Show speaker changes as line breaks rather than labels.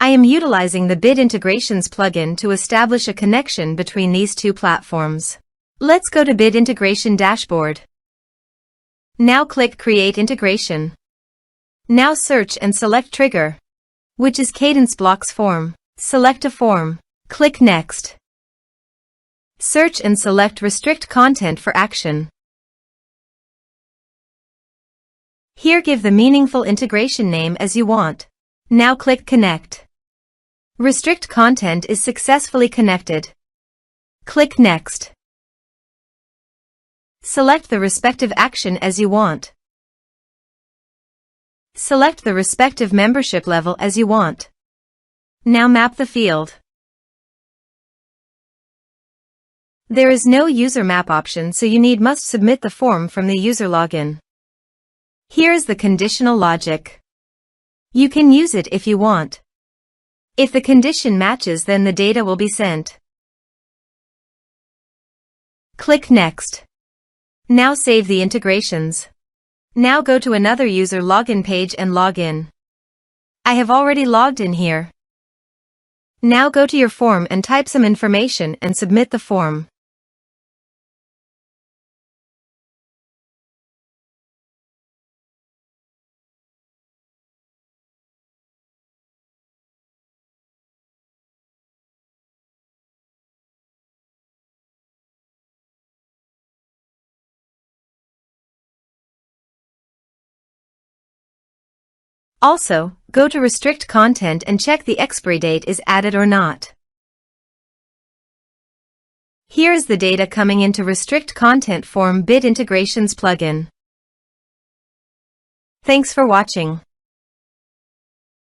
I am utilizing the Bit Integrations plugin to establish a connection between these two platforms. Let's go to Bit Integration Dashboard. Now click Create Integration. Now search and select Trigger, which is Kadence Blocks Form. Select a form. Click Next. Search and select RestrictContent for action. Here give the meaningful integration name as you want. Now click Connect. RestrictContent is successfully connected. Click Next. Select the respective action as you want. Select the respective membership level as you want. Now map the field. There is no user map option, so you must submit the form from the user login. Here is the conditional logic. You can use it if you want. If the condition matches, then the data will be sent. Click Next. Now save the integrations. Now go to another user login page and log in. I have already logged in here. Now go to your form and type some information and submit the form. Also, go to RestrictContent and check the expiry date is added or not. Here is the data coming into RestrictContent Form Bit Integrations plugin. Thanks for watching.